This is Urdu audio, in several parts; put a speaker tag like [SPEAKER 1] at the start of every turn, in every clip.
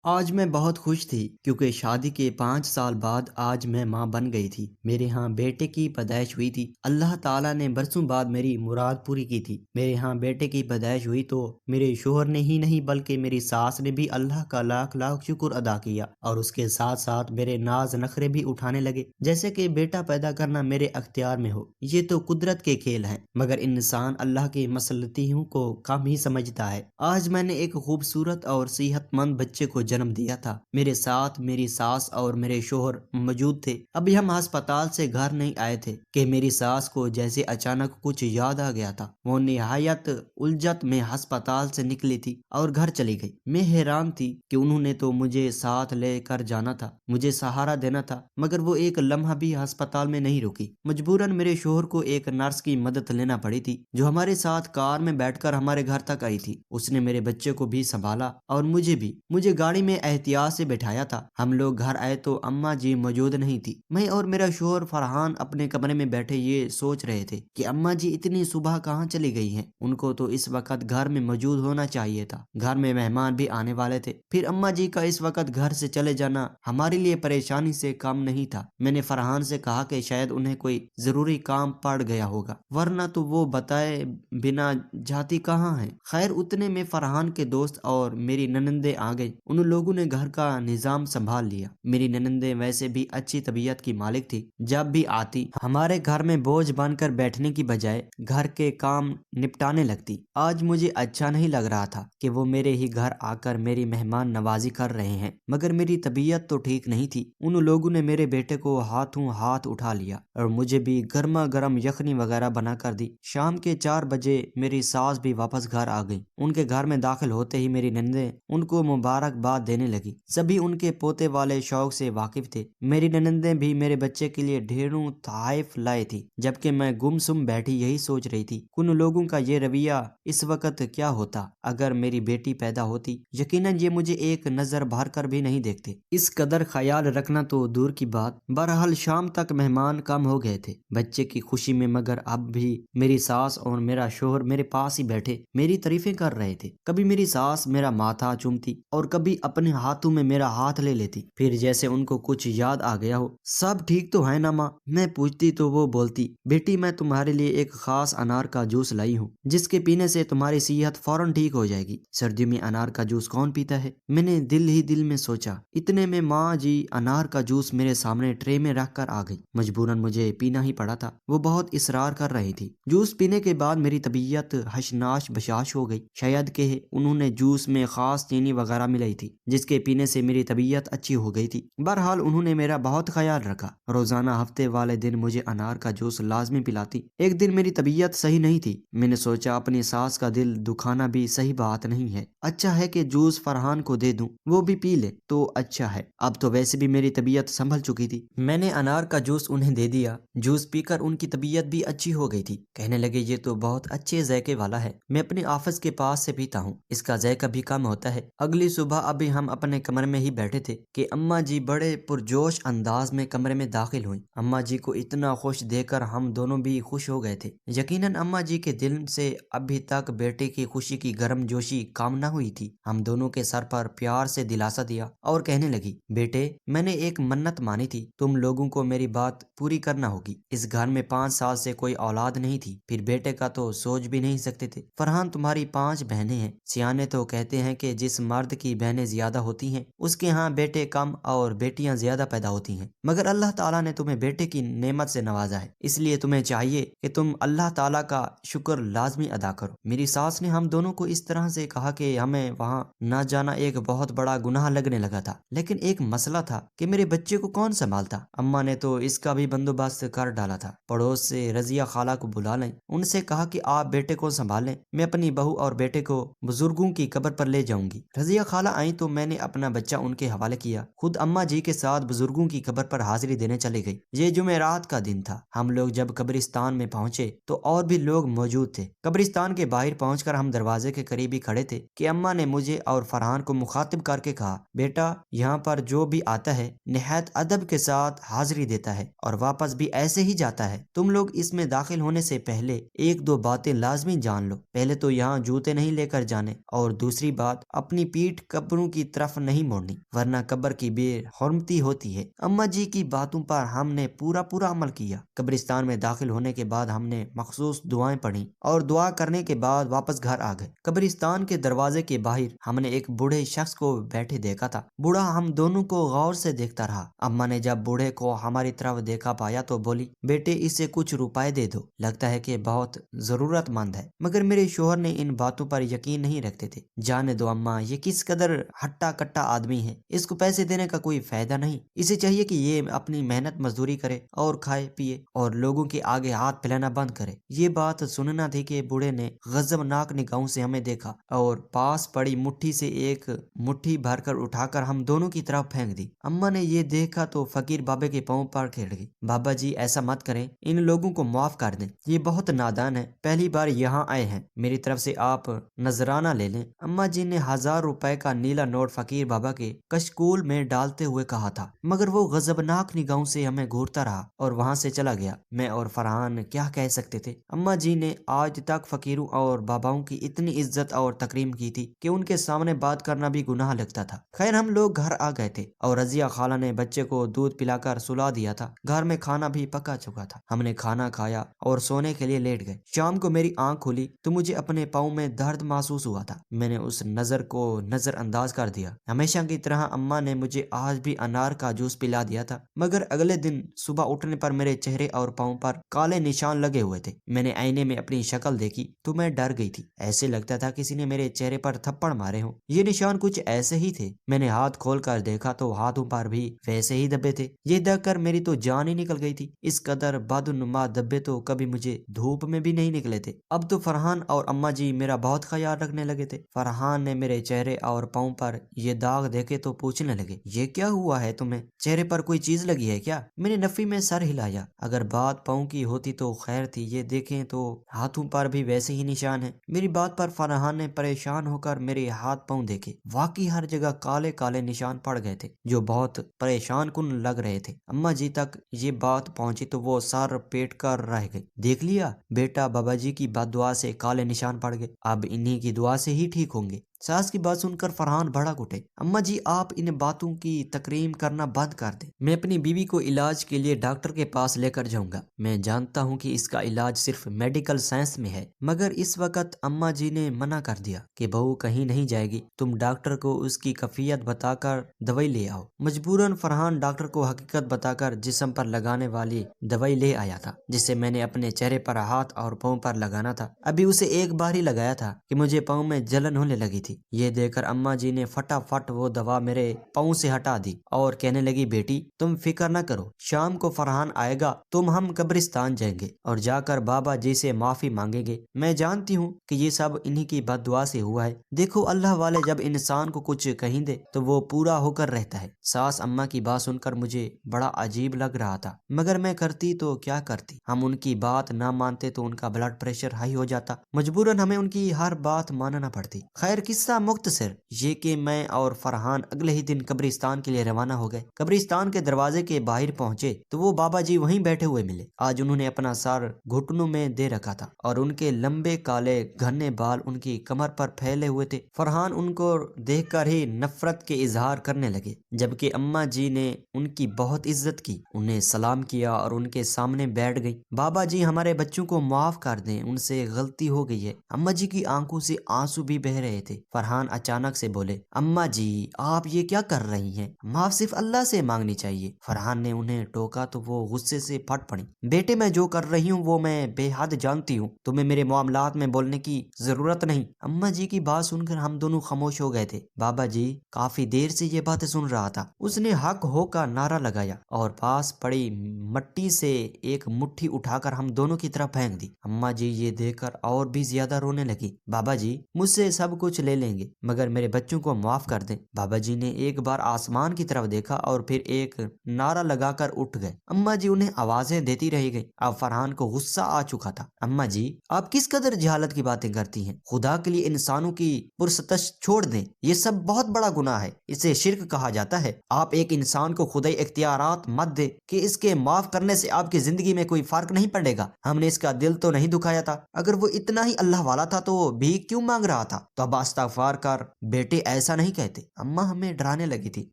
[SPEAKER 1] آج میں بہت خوش تھی کیونکہ شادی کے 5 سال بعد آج میں ماں بن گئی تھی۔ میرے ہاں بیٹے کی پیدائش ہوئی تھی۔ اللہ تعالیٰ نے برسوں بعد میری مراد پوری کی تھی۔ میرے ہاں بیٹے کی پیدائش ہوئی تو میرے شوہر نے ہی نہیں بلکہ میری ساس نے بھی اللہ کا لاکھ لاکھ شکر ادا کیا، اور اس کے ساتھ ساتھ میرے ناز نخرے بھی اٹھانے لگے جیسے کہ بیٹا پیدا کرنا میرے اختیار میں ہو۔ یہ تو قدرت کے کھیل ہیں، مگر انسان اللہ کی مسلطیوں کو کم ہی سمجھتا ہے۔ آج میں نے ایک خوبصورت اور صحت مند بچے کو جنم دیا تھا۔ میرے ساتھ میری ساس اور میرے شوہر موجود تھے۔ ابھی ہم ہسپتال سے گھر نہیں آئے تھے کہ میری ساس کو جیسے اچانک کچھ یاد آ گیا تھا۔ وہ نہایت الجھت میں ہسپتال سے نکلی تھی اور گھر چلی گئی۔ میں حیران تھی کہ انہوں نے تو مجھے ساتھ لے کر جانا تھا، مجھے سہارا دینا تھا، مگر وہ ایک لمحہ بھی ہسپتال میں نہیں رکی۔ مجبوراً میرے شوہر کو ایک نرس کی مدد لینا پڑی تھی جو ہمارے ساتھ کار میں بیٹھ کر ہمارے گھر تک آئی تھی۔ اس نے میرے بچے کو بھی سنبھالا اور مجھے بھی۔ مجھے گاڑی میں احتیاط سے بٹھایا تھا۔ ہم لوگ گھر آئے تو اماں جی موجود نہیں تھی۔ میں اور میرا شوہر فرحان اپنے کمرے میں بیٹھے یہ سوچ رہے تھے کہ اماں جی اتنی صبح کہاں چلی گئی ہیں، ان کو تو اس وقت گھر میں موجود ہونا چاہیے تھا۔ گھر میں مہمان بھی آنے والے تھے، پھر اماں جی کا اس وقت گھر سے چلے جانا ہمارے لیے پریشانی سے کم نہیں تھا۔ میں نے فرحان سے کہا کہ شاید انہیں کوئی ضروری کام پڑ گیا ہوگا، ورنہ تو وہ بتائے بنا جاتی کہاں ہیں۔ خیر اتنے میں فرحان کے دوست اور میری ننندیں آ گئی۔ ان لوگوں نے گھر کا نظام سنبھال لیا۔ میری ننندیں ویسے بھی اچھی طبیعت کی مالک تھی، جب بھی آتی ہمارے گھر میں بوجھ بن کر بیٹھنے کی بجائے گھر کے کام نپٹانے لگتی۔ آج مجھے اچھا نہیں لگ رہا تھا کہ وہ میرے ہی گھر آ کر میری مہمان نوازی کر رہے ہیں، مگر میری طبیعت تو ٹھیک نہیں تھی۔ ان لوگوں نے میرے بیٹے کو ہاتھوں ہاتھ اٹھا لیا اور مجھے بھی گرما گرم یخنی وغیرہ بنا کر دی۔ شام کے 4 بجے میری ساس بھی واپس گھر آ گئی۔ ان کے گھر میں داخل ہوتے ہی میری نندیں ان کو مبارکباد دینے لگی۔ سبھی ان کے پوتے والے شوق سے واقف تھے۔ میری ننندیں بھی میرے بچے کے لیے ڈھیروں تحائف لائے تھی، جبکہ میں گم سم بیٹھی یہی سوچ رہی تھی ان لوگوں کا یہ رویہ اس وقت کیا ہوتا اگر میری بیٹی پیدا ہوتی۔ یقیناً یہ مجھے ایک نظر بھر کر بھی نہیں دیکھتے۔ اس قدر خیال رکھنا تو دور کی بات، بہرحال شام تک مہمان کم ہو گئے تھے بچے کی خوشی میں، مگر اب بھی میری ساس اور میرا شوہر میرے پاس ہی بیٹھے میری تعریفیں کر رہے تھے۔ کبھی میری ساس میرا ماتھا چومتی اور کبھی اپنے ہاتھوں میں میرا ہاتھ لے لیتی، پھر جیسے ان کو کچھ یاد آ گیا ہو۔ سب ٹھیک تو ہے نا ماں؟ میں پوچھتی تو وہ بولتی، بیٹی میں تمہارے لیے ایک خاص انار کا جوس لائی ہوں جس کے پینے سے تمہاری صحت فوراً ٹھیک ہو جائے گی۔ سردیوں میں انار کا جوس کون پیتا ہے؟ میں نے دل ہی دل میں سوچا۔ اتنے میں ماں جی انار کا جوس میرے سامنے ٹرے میں رکھ کر آ گئی۔ مجبوراً مجھے پینا ہی پڑا تھا، وہ بہت اصرار کر رہی تھی۔ جوس پینے کے بعد میری طبیعت حشناش بشاش ہو گئی، شاید کہ انہوں نے جوس میں خاص چینی وغیرہ ملائی تھی جس کے پینے سے میری طبیعت اچھی ہو گئی تھی۔ بہرحال انہوں نے میرا بہت خیال رکھا، روزانہ ہفتے والے دن مجھے انار کا جوس لازمی پلاتی۔ ایک دن میری طبیعت صحیح نہیں تھی، میں نے سوچا اپنی ساس کا دل دکھانا بھی صحیح بات نہیں ہے، اچھا ہے کہ جوس فرحان کو دے دوں، وہ بھی پی لے تو اچھا ہے۔ اب تو ویسے بھی میری طبیعت سنبھل چکی تھی۔ میں نے انار کا جوس انہیں دے دیا۔ جوس پی کر ان کی طبیعت بھی اچھی ہو گئی تھی، کہنے لگے یہ تو بہت اچھے ذائقے والا ہے، میں اپنے آفس کے پاس سے پیتا ہوں، اس کا ذائقہ بھی کم ہوتا ہے۔ اگلی صبح ابھی ہم اپنے کمرے میں ہی بیٹھے تھے کہ اماں جی بڑے پرجوش انداز میں کمرے میں داخل ہوئیں۔ اماں جی کو اتنا خوش دیکھ کر ہم دونوں بھی خوش ہو گئے تھے۔ یقیناً اماں جی کے دل سے ابھی تک بیٹے کی خوشی کی گرم جوشی کام نہ ہوئی تھی۔ ہم دونوں کے سر پر پیار سے دلاسا دیا اور کہنے لگی، بیٹے میں نے ایک منت مانی تھی، تم لوگوں کو میری بات پوری کرنا ہوگی۔ اس گھر میں 5 سال سے کوئی اولاد نہیں تھی، پھر بیٹے کا تو سوچ بھی نہیں سکتے تھے۔ فرحان تمہاری 5 بہنیں ہیں، سیانے تو کہتے ہیں کہ جس مرد کی بہنیں زیادہ ہوتی ہیں اس کے ہاں بیٹے کم اور بیٹیاں زیادہ پیدا ہوتی ہیں، مگر اللہ تعالیٰ نے تمہیں بیٹے کی نعمت سے نوازا ہے، اس لیے تمہیں چاہیے کہ تم اللہ تعالیٰ کا شکر لازمی ادا کرو۔ میری ساس نے ہم دونوں کو اس طرح سے کہا کہ ہمیں وہاں نہ جانا ایک بہت بڑا گناہ لگنے لگا تھا، لیکن ایک مسئلہ تھا کہ میرے بچے کو کون سنبھالتا۔ اماں نے تو اس کا بھی بندوبست کر ڈالا تھا، پڑوس سے رضیہ خالہ کو بلا لیں، ان سے کہا کہ آپ بیٹے کو سنبھالیں، میں اپنی بہو اور بیٹے کو بزرگوں کی قبر پر لے جاؤں گی۔ رضیہ خالہ آئیں تو میں نے اپنا بچہ ان کے حوالے کیا، خود اماں جی کے ساتھ بزرگوں کی قبر پر حاضری دینے چلے گئی۔ یہ جمعرات کا دن تھا۔ ہم لوگ جب قبرستان میں پہنچے تو اور بھی لوگ موجود تھے۔ قبرستان کے باہر پہنچ کر ہم دروازے کے قریب ہی کھڑے تھے کہ اماں نے مجھے اور فرحان کو مخاطب کر کے کہا، بیٹا یہاں پر جو بھی آتا ہے نہایت ادب کے ساتھ حاضری دیتا ہے اور واپس بھی ایسے ہی جاتا ہے، تم لوگ اس میں داخل ہونے سے پہلے 1-2 باتیں لازمی جان لو۔ پہلے تو یہاں جوتے نہیں لے کر جانے، اور دوسری بات اپنی پیٹھ قبروں کی کی طرف نہیں موڑنی ورنہ قبر کی بے حرمتی ہوتی ہے۔ اماں جی کی باتوں پر ہم نے پورا عمل کیا۔ قبرستان میں داخل ہونے کے بعد ہم نے مخصوص دعائیں پڑھی اور دعا کرنے کے بعد واپس گھر آ گئے۔ قبرستان کے دروازے کے باہر ہم نے ایک بوڑھے شخص کو بیٹھے دیکھا تھا۔ بوڑھا ہم دونوں کو غور سے دیکھتا رہا۔ اماں نے جب بوڑھے کو ہماری طرف دیکھا پایا تو بولی، بیٹے اسے کچھ روپے دے دو، لگتا ہے کہ بہت ضرورت مند ہے۔ مگر میرے شوہر نے ان باتوں پر یقین نہیں رکھتے تھے۔ جانے دو اماں، یہ کس قدر ہٹا کٹا آدمی ہے، اس کو پیسے دینے کا کوئی فائدہ نہیں، اسے چاہیے کہ یہ اپنی محنت مزدوری کرے اور کھائے پیے اور لوگوں کے آگے ہاتھ پھیلانا بند کرے۔ یہ بات سننا تھی کہ بوڑھے نے غضبناک نگاہوں سے ہمیں دیکھا اور پاس پڑی مٹھی سے ایک مٹھی بھر کر اٹھا کر ہم دونوں کی طرف پھینک دی۔ اماں نے یہ دیکھا تو فقیر بابے کے پاؤں پر کھیل گئی۔ بابا جی ایسا مت کریں، ان لوگوں کو معاف کر دیں، یہ بہت نادان ہے، پہلی بار یہاں آئے ہیں، میری طرف سے آپ نذرانہ لے لیں۔ اماں جی نے 1000 روپے کا نیلا نوٹ فقیر بابا کے کشکول میں ڈالتے ہوئے کہا تھا، مگر وہ غضبناک نگاہوں سے ہمیں گھورتا رہا اور وہاں سے چلا گیا۔ میں اور فرحان کیا کہہ سکتے تھے؟ اماں جی نے آج تک فقیروں اور باباؤں کی اتنی عزت اور تکریم کی تھی کہ ان کے سامنے بات کرنا بھی گناہ لگتا تھا۔ خیر ہم لوگ گھر آ گئے تھے اور رضیہ خالہ نے بچے کو دودھ پلا کر سلا دیا تھا۔ گھر میں کھانا بھی پکا چکا تھا۔ ہم نے کھانا کھایا اور سونے کے لیے لیٹ گئے۔ شام کو میری آنکھ کھلی تو مجھے اپنے پاؤں میں درد محسوس ہوا تھا۔ میں نے اس نظر کو نظر انداز کر دیا۔ ہمیشہ کی طرح اماں نے مجھے آج بھی انار کا جوس پلا دیا تھا، مگر اگلے دن صبح اٹھنے پر میرے چہرے اور پاؤں پر کالے نشان لگے ہوئے تھے۔ میں نے آئینے میں اپنی شکل دیکھی تو میں ڈر گئی تھی، ایسے لگتا تھا کسی نے میرے چہرے پر تھپڑ مارے ہوں۔ یہ نشان کچھ ایسے ہی تھے۔ میں نے ہاتھ کھول کر دیکھا تو ہاتھوں پر بھی ویسے ہی دھبے تھے۔ یہ دیکھ کر میری تو جان ہی نکل گئی تھی، اس قدر بدنما دھبے تو کبھی مجھے دھوپ میں بھی نہیں نکلے تھے۔ اب تو فرحان اور اماں جی میرا بہت خیال رکھنے لگے تھے۔ فرحان نے میرے چہرے اور پاؤں پر یہ داغ دیکھے تو پوچھنے لگے، یہ کیا ہوا ہے تمہیں؟ چہرے پر کوئی چیز لگی ہے کیا؟ میں نے نفی میں سر ہلایا۔ اگر بات پاؤں کی ہوتی تو خیر تھی، یہ دیکھیں تو ہاتھوں پر بھی ویسے ہی نشان ہیں۔ میری بات پر فرحان نے پریشان ہو کر میرے ہاتھ پاؤں دیکھے، واقعی ہر جگہ کالے کالے نشان پڑ گئے تھے جو بہت پریشان کن لگ رہے تھے۔ اماں جی تک یہ بات پہنچی تو وہ سر پیٹ کر رہ گئی۔ دیکھ لیا بیٹا، بابا جی کی بد دعا سے کالے نشان پڑ گئے، اب انہی کی دعا سے ہی ٹھیک ہوں گے۔ ساس کی بات سن کر فرحان بھڑک اٹھے، اماں جی آپ ان باتوں کی تکریم کرنا بند کر دیں، میں اپنی بیوی کو علاج کے لیے ڈاکٹر کے پاس لے کر جاؤں گا۔ میں جانتا ہوں کہ اس کا علاج صرف میڈیکل سائنس میں ہے، مگر اس وقت اماں جی نے منع کر دیا کہ بہو کہیں نہیں جائے گی، تم ڈاکٹر کو اس کی کیفیت بتا کر دوائی لے آؤ۔ مجبوراً فرحان ڈاکٹر کو حقیقت بتا کر جسم پر لگانے والی دوائی لے آیا تھا، جسے میں نے اپنے چہرے پر ہاتھ اور پاؤں پر لگانا تھا۔ ابھی اسے ایک بار ہی لگایا تھا کہ مجھے پاؤں میں جلن ہونے لگی تھی۔ یہ دیکھ کر اماں جی نے فٹافٹ وہ دوا میرے پاؤں سے ہٹا دی اور کہنے لگی، بیٹی تم فکر نہ کرو، شام کو فرحان آئے گا تو ہم قبرستان جائیں گے اور جا کر بابا جی سے معافی مانگیں گے۔ میں جانتی ہوں کہ یہ سب انہی کی بد دعا سے ہوا ہے۔ دیکھو اللہ والے جب انسان کو کچھ کہیں دے تو وہ پورا ہو کر رہتا ہے۔ ساس اماں کی بات سن کر مجھے بڑا عجیب لگ رہا تھا، مگر میں کرتی تو کیا کرتی، ہم ان کی بات نہ مانتے تو ان کا بلڈ پریشر ہائی ہو جاتا، مجبوراً ہمیں ان کی ہر بات ماننا پڑتی۔ خیر قصہ مختصر یہ کہ میں اور فرحان اگلے ہی دن قبرستان کے لیے روانہ ہو گئے۔ قبرستان کے دروازے کے باہر پہنچے تو وہ بابا جی وہیں بیٹھے ہوئے ملے۔ آج انہوں نے اپنا سر گھٹنوں میں دے رکھا تھا اور ان کے لمبے کالے گھنے بال ان کی کمر پر پھیلے ہوئے تھے۔ فرحان ان کو دیکھ کر ہی نفرت کے اظہار کرنے لگے، جبکہ اماں جی نے ان کی بہت عزت کی، انہیں سلام کیا اور ان کے سامنے بیٹھ گئی۔ بابا جی ہمارے بچوں کو معاف کر دیں، ان سے غلطی ہو گئی ہے۔ اماں جی کی آنکھوں سے آنسو بھی بہہ رہے تھے۔ فرحان اچانک سے بولے، اماں جی آپ یہ کیا کر رہی ہیں؟ معاف صرف اللہ سے مانگنی چاہیے۔ فرحان نے انہیں ٹوکا تو وہ غصے سے پھٹ پڑی، بیٹے میں جو کر رہی ہوں وہ میں بے حد جانتی ہوں، تمہیں میرے معاملات میں بولنے کی ضرورت نہیں۔ اماں جی کی بات سن کر ہم دونوں خاموش ہو گئے تھے۔ بابا جی کافی دیر سے یہ باتیں سن رہا تھا۔ اس نے حق ہو کا نعرہ لگایا اور پاس پڑی مٹی سے ایک مٹھی اٹھا کر ہم دونوں کی طرف پھینک دی۔ اماں جی یہ دیکھ کر اور بھی زیادہ رونے لگی، بابا جی مجھ سے سب کچھ لے لیں گے مگر میرے بچوں کو معاف کر دیں۔ بابا جی نے ایک بار آسمان کی طرف دیکھا اور پھر ایک نعرہ لگا کر اٹھ گئے۔ اماں جی انہیں آوازیں دیتی رہ گئی۔ اب فرحان کو غصہ آ چکا تھا، اماں جی آپ کس قدر جہالت کی باتیں کرتی ہیں، خدا کے لیے انسانوں کی پرستش چھوڑ دیں، یہ سب بہت بڑا گناہ ہے، اسے شرک کہا جاتا ہے۔ آپ ایک انسان کو خدائی اختیارات مت دے کہ اس کے معاف کرنے سے آپ کی زندگی میں کوئی فرق نہیں پڑے گا، ہم نے اس کا دل تو نہیں دکھایا تھا، اگر وہ اتنا ہی اللہ والا تھا تو وہ بھی کیوں مانگ رہا تھا؟ توبہ استغفر فار کر بیٹے ایسا نہیں کہتے۔ اماں ہمیں ڈرانے لگی تھی،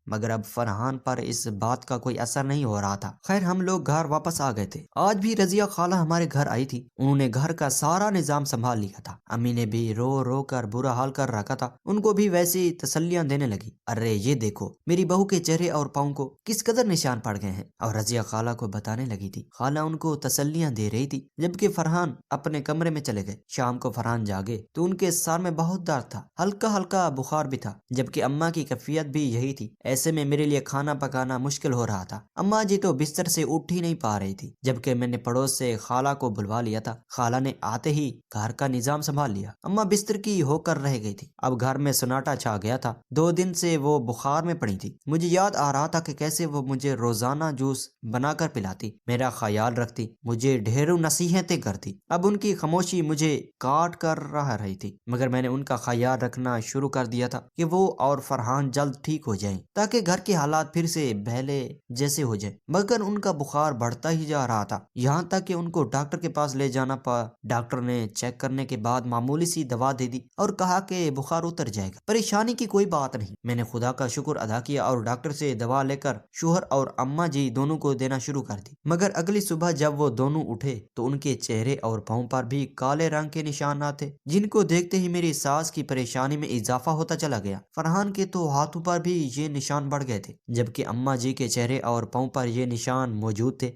[SPEAKER 1] مگر اب فرحان پر اس بات کا کوئی اثر نہیں ہو رہا تھا۔ خیر ہم لوگ گھر واپس آ گئے تھے۔ آج بھی رضیہ خالہ ہمارے گھر آئی تھی۔ انہوں نے گھر کا سارا نظام سنبھال لیا تھا۔ امی نے بھی رو رو کر برا حال کر رکھا تھا۔ ان کو بھی ویسی تسلیاں دینے لگی۔ ارے یہ دیکھو میری بہو کے چہرے اور پاؤں کو کس قدر نشان پڑ گئے ہیں، اور رضیہ خالہ کو بتانے لگی تھی۔ خالہ ان کو تسلیاں دے رہی تھی جبکہ فرحان اپنے کمرے میں چلے گئے۔ شام کو فرحان جاگے تو ان کے سر میں بہت درد تھا، ہلکا ہلکا بخار بھی تھا، جبکہ اماں کی کیفیت بھی یہی تھی۔ ایسے میں میرے لیے کھانا پکانا مشکل ہو رہا تھا۔ اماں جی تو بستر سے اٹھ ہی نہیں پا رہی تھی، جبکہ میں نے پڑوس سے خالہ کو بلوا لیا تھا۔ خالہ نے آتے ہی گھر کا نظام سنبھال لیا۔ اماں بستر کی ہو کر رہ گئی تھی۔ اب گھر میں سناٹا چھا گیا تھا۔ 2 دن سے وہ بخار میں پڑی تھی۔ مجھے یاد آ رہا تھا کہ کیسے وہ مجھے روزانہ جوس بنا کر پلاتی، میرا خیال رکھتی، مجھے ڈھیروں نصیحتیں کرتی۔ اب ان کی خاموشی مجھے کاٹ کر رہی تھی، مگر میں نے ان کا خیال رکھنا شروع کر دیا تھا کہ وہ اور فرحان جلد ٹھیک ہو جائیں تاکہ گھر کے حالات پھر سے پہلے جیسے ہو جائیں۔ مگر ان کا بخار بڑھتا ہی جا رہا تھا، یہاں تک کہ ان کو ڈاکٹر کے پاس لے جانا پڑا۔ ڈاکٹر نے چیک کرنے کے بعد معمولی سی دوا دے دی اور کہا کہ بخار اتر جائے گا، پریشانی کی کوئی بات نہیں۔ میں نے خدا کا شکر ادا کیا اور ڈاکٹر سے دوا لے کر شوہر اور اماں جی دونوں کو دینا شروع کر دی۔ مگر اگلی صبح جب وہ دونوں اٹھے تو ان کے چہرے اور پاؤں پر بھی کالے رنگ کے نشانات تھے، جن کو دیکھتے ہی میری ساس کی پریشانی میں اضافہ ہوتا چلا گیا۔ فرحان کے تو ہاتھوں پر بھی یہ نشان بڑھ گئے تھے، جبکہ اماں جی کے چہرے اور پاؤں پر یہ نشان موجود تھے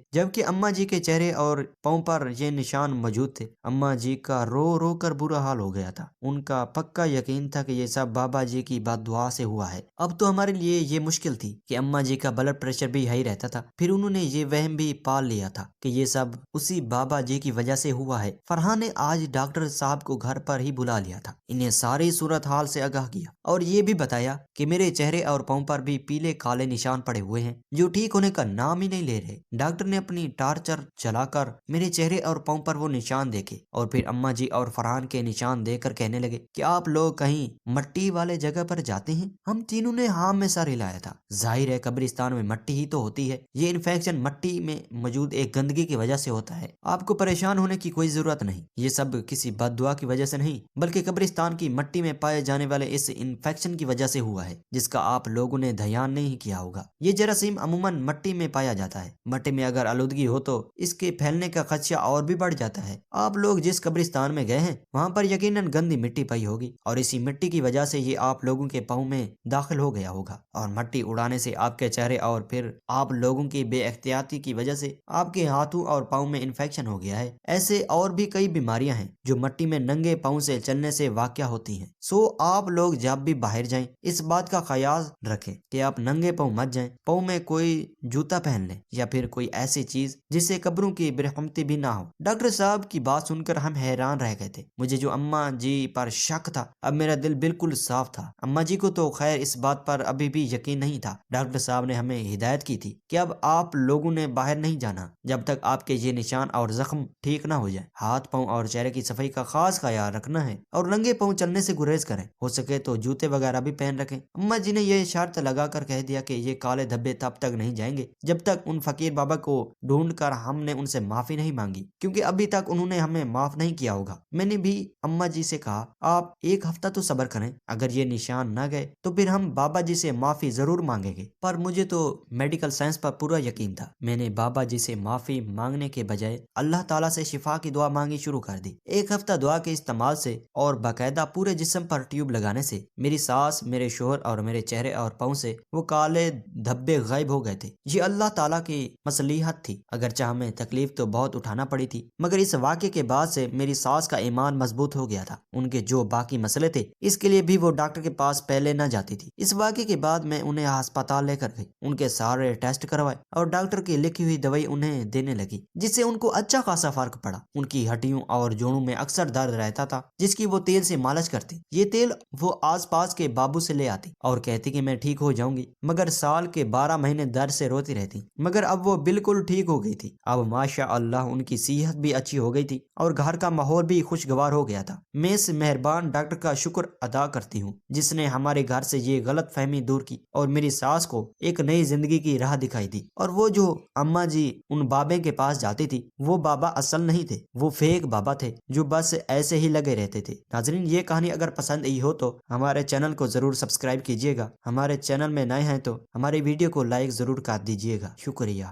[SPEAKER 1] موجود تھے۔ اماں جی کا رو رو کر برا حال ہو گیا تھا۔ ان کا پکا یقین تھا کہ یہ سب بابا جی کی بد دعا سے ہوا ہے۔ اب تو ہمارے لیے یہ مشکل تھی کہ اماں جی کا بلڈ پریشر بھی ہائی رہتا تھا، پھر انہوں نے یہ وہم بھی پال لیا تھا کہ یہ سب اسی بابا جی کی وجہ سے ہوا ہے۔ فرحان نے آج ڈاکٹر صاحب کو گھر پر ہی بلا لیا تھا، انہیں ساری صورت حال سے آگاہ کیا اور یہ بھی بتایا کہ میرے چہرے اور پاؤں پر بھی پیلے کالے نشان پڑے ہوئے ہیں جو ٹھیک ہونے کا نام ہی نہیں لے رہے۔ ڈاکٹر نے اپنی ٹارچر چلا کر میرے چہرے اور پاؤں پر وہ نشان دیکھے اور پھر اماں جی اور فرحان کے نشان دیکھ کر کہنے لگے کہ آپ لوگ کہیں مٹی والے جگہ پر جاتے ہیں؟ ہم تینوں نے ہاں میں سر ہلایا تھا۔ ظاہر ہے قبرستان میں مٹی ہی تو ہوتی ہے، یہ انفیکشن مٹی میں موجود ایک گندگی کی وجہ سے ہوتا ہے، آپ کو پریشان ہونے کی کوئی ضرورت نہیں، یہ سب کسی بد دعا کی وجہ سے نہیں بلکہ قبرستان کی مٹی میں پائے جانے والے اس انفیکشن کی وجہ سے ہوا ہے جس کا آپ لوگوں نے دھیان نہیں کیا ہوگا۔ یہ جراثیم عموماً مٹی میں پایا جاتا ہے، مٹی میں اگر آلودگی ہو تو اس کے پھیلنے کا خدشہ اور بھی بڑھ جاتا ہے۔ آپ لوگ جس قبرستان میں گئے ہیں وہاں پر یقیناً گندی مٹی پئی ہوگی اور اسی مٹی کی وجہ سے یہ آپ لوگوں کے پاؤں میں داخل ہو گیا ہوگا اور مٹی اڑانے سے آپ کے چہرے اور پھر آپ لوگوں کی بے احتیاطی کی وجہ سے آپ کے ہاتھوں اور پاؤں میں انفیکشن ہو گیا ہے۔ ایسے اور بھی کئی بیماریاں ہیں جو مٹی میں ننگے پاؤں سے چلنے سے واقع ہوتی ہیں۔ سو آپ لوگ جب بھی باہر جائیں اس بات کا خیال رکھیں کہ آپ ننگے پاؤں مت جائیں، پاؤں میں کوئی جوتا پہن لیں یا پھر کوئی ایسی چیز جس سے قبروں کی برہمتی بھی نہ ہو۔ ڈاکٹر صاحب کی بات سن کر ہم حیران رہ گئے تھے۔ مجھے جو اماں جی پر شک تھا اب میرا دل بالکل صاف تھا۔ اماں جی کو تو خیر اس بات پر ابھی بھی یقین نہیں تھا۔ ڈاکٹر صاحب نے ہمیں ہدایت کی تھی کہ اب آپ لوگوں نے باہر نہیں جانا جب تک آپ کے یہ نشان اور زخم ٹھیک نہ ہو جائے۔ ہاتھ پاؤں اور چہرے کی صفائی کا خاص خیال رکھنا ہے اور ننگے پاؤں چلنے سے گریز کریں، ہو سکے تو جوتے وغیرہ بھی پہن رکھیں۔ اماں جی نے یہ شرط لگا کر کہہ دیا کہ یہ کالے دھبے تب تک نہیں جائیں گے جب تک ان فقیر بابا کو ڈھونڈ کر ہم نے ان سے معافی نہیں مانگی، کیونکہ ابھی تک انہوں نے ہمیں معاف نہیں کیا ہوگا۔ میں نے بھی اماں جی سے کہا آپ 1 ہفتہ تو صبر کریں، اگر یہ نشان نہ گئے تو پھر ہم بابا جی سے معافی ضرور مانگیں گے۔ پر مجھے تو میڈیکل سائنس پر پورا یقین تھا۔ میں نے بابا جی سے معافی مانگنے کے بجائے اللہ تعالیٰ سے شفا کی دعا مانگی شروع کر دی۔ 1 ہفتہ دعا کے استعمال سے اور باقاعدہ پورے جسم پر ٹیوب لگانے سے میری ساس، میرے شوہر اور میرے چہرے اور پاؤں سے وہ کالے دھبے غائب ہو گئے تھے۔ یہ اللہ تعالیٰ کی مصلحت تھی، اگرچہ ہمیں تکلیف تو بہت اٹھانا پڑی تھی، مگر اس واقعے کے بعد سے میری ساس کا ایمان مضبوط ہو گیا تھا۔ ان کے جو باقی مسئلے تھے اس کے لیے بھی وہ ڈاکٹر کے پاس پہلے نہ جاتی تھی۔ اس واقعے کے بعد میں انہیں ہسپتال لے کر گئی، ان کے سارے ٹیسٹ کروائے اور ڈاکٹر کی لکھی ہوئی دوائی انہیں دینے لگی، جس سے ان کو اچھا خاصا فرق پڑا۔ ان کی ہڈیوں اور جوڑوں میں اکثر درد رہتا تھا جس کی وہ تیل سے مالش کرتی۔ یہ تیل وہ آس پاس کے بابو سے لے آتی اور کہتی کہ میں ٹھیک ہو جاؤں گی، مگر سال کے 12 مہینے درد سے روتی رہتی، مگر اب وہ بالکل ٹھیک ہو گئی تھی۔ اب ماشاء اللہ ان کی صحت بھی اچھی ہو گئی تھی اور گھر کا ماحول بھی خوشگوار ہو گیا تھا۔ میں اس مہربان ڈاکٹر کا شکر ادا کرتی ہوں جس نے ہمارے گھر سے یہ غلط فہمی دور کی اور میری ساس کو ایک نئی زندگی کی راہ دکھائی دی۔ اور وہ جو اماں جی ان بابے کے پاس جاتی تھی وہ بابا اصل نہیں تھے، وہ فیک بابا تھے جو بس ایسے ہی لگے رہتے تھے۔ ناظرین، یہ کہانی اگر پسند پسند ہی ہو تو ہمارے چینل کو ضرور سبسکرائب کیجیے گا. ہمارے چینل میں نئے ہیں تو ہماری ویڈیو کو لائک ضرور کر دیجیے گا. شکریہ.